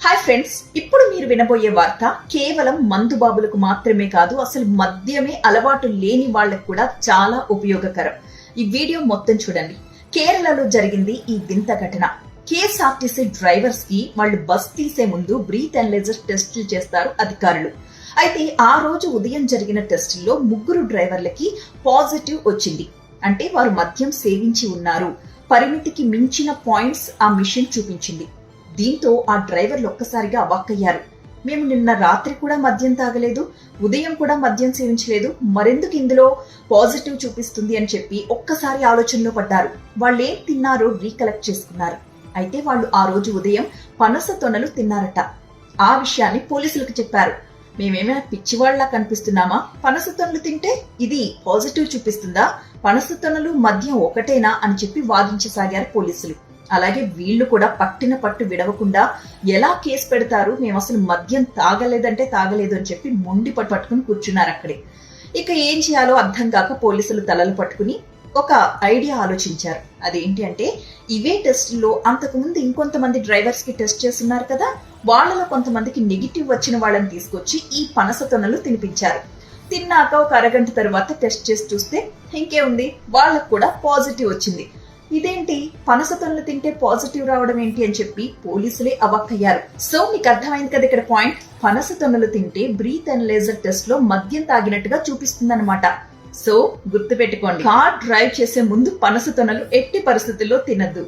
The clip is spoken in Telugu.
హాయ్ ఫ్రెండ్స్, ఇప్పుడు మీరు వినబోయే వార్త కేవలం మందుబాబులకు మాత్రమే కాదు, అసలు మద్యమే అలవాటు లేని వాళ్ళకు కూడా చాలా ఉపయోగకరం. ఈ వీడియో మొత్తం చూడండి. కేరళలో జరిగింది ఈ వింత ఘటన. కేఎస్ఆర్టీసీ డ్రైవర్స్ కి వాళ్ళు బస్ తీసే ముందు బ్రీత్ అనలైజర్ టెస్టులు చేస్తారు అధికారులు. అయితే ఆ రోజు ఉదయం జరిగిన టెస్టుల్లో 3 డ్రైవర్లకి పాజిటివ్ వచ్చింది. అంటే వారు మద్యం సేవించి ఉన్నారు. పరిమితికి మించిన పాయింట్స్ ఆ మిషన్ చూపించింది. దీంతో ఆ డ్రైవర్లు ఒక్కసారిగా అవాక్కయ్యారు. మేము నిన్న రాత్రి కూడా మద్యం తాగలేదు, ఉదయం కూడా మద్యం సేవించలేదు, మరెందుకు ఇందులో పాజిటివ్ చూపిస్తుంది అని చెప్పి ఒక్కసారి ఆలోచనలో పడ్డారు. వాళ్ళేం తిన్నారో రీకలెక్ట్ చేసుకున్నారు. అయితే వాళ్ళు ఆ రోజు ఉదయం పనస తొనలు తిన్నారట. ఆ విషయాన్ని పోలీసులకు చెప్పారు. మేమేమైనా పిచ్చివాళ్లా కనిపిస్తున్నామా? పనస తొనలు తింటే ఇది పాజిటివ్ చూపిస్తుందా? పనస తొనలు మద్యం ఒకటేనా అని చెప్పి వాదించసాగారు పోలీసులు. అలాగే వీళ్లు కూడా పట్టిన పట్టు విడవకుండా ఎలా కేసు పెడతారు, మేము అసలు మద్యం తాగలేదంటే తాగలేదు అని చెప్పి మొండి పట్టుకుని కూర్చున్నారు అక్కడే. ఇక ఏం చేయాలో అర్థం కాక పోలీసులు తలలు పట్టుకుని ఒక ఐడియా ఆలోచించారు. అదేంటి అంటే, ఇవే టెస్టుల్లో అంతకుముందు ఇంకొంతమంది డ్రైవర్స్ కి టెస్ట్ చేస్తున్నారు కదా, వాళ్ళలో కొంతమందికి నెగిటివ్ వచ్చిన వాళ్ళని తీసుకొచ్చి ఈ పనస తొనలు తినిపించారు. తిన్నాక ఒక అరగంట తర్వాత టెస్ట్ చేసి చూస్తే ఇంకే ఉంది, వాళ్ళకు కూడా పాజిటివ్ వచ్చింది. ఇదేంటి, పనస తొనలు తింటే పాజిటివ్ రావడం ఏంటి అని చెప్పి పోలీసులే అవాక్కయ్యారు. సో మీకు అర్థమైంది కదా ఇక్కడ పాయింట్. పనస తొనలు తింటే బ్రీత్ అనలైజర్ టెస్ట్ లో మద్యం తాగినట్టుగా చూపిస్తుందన్నమాట. సో గుర్తుపెట్టుకోండి, కార్ డ్రైవ్ చేసే ముందు పనస తొనలు ఎట్టి పరిస్థితుల్లో తినద్దు.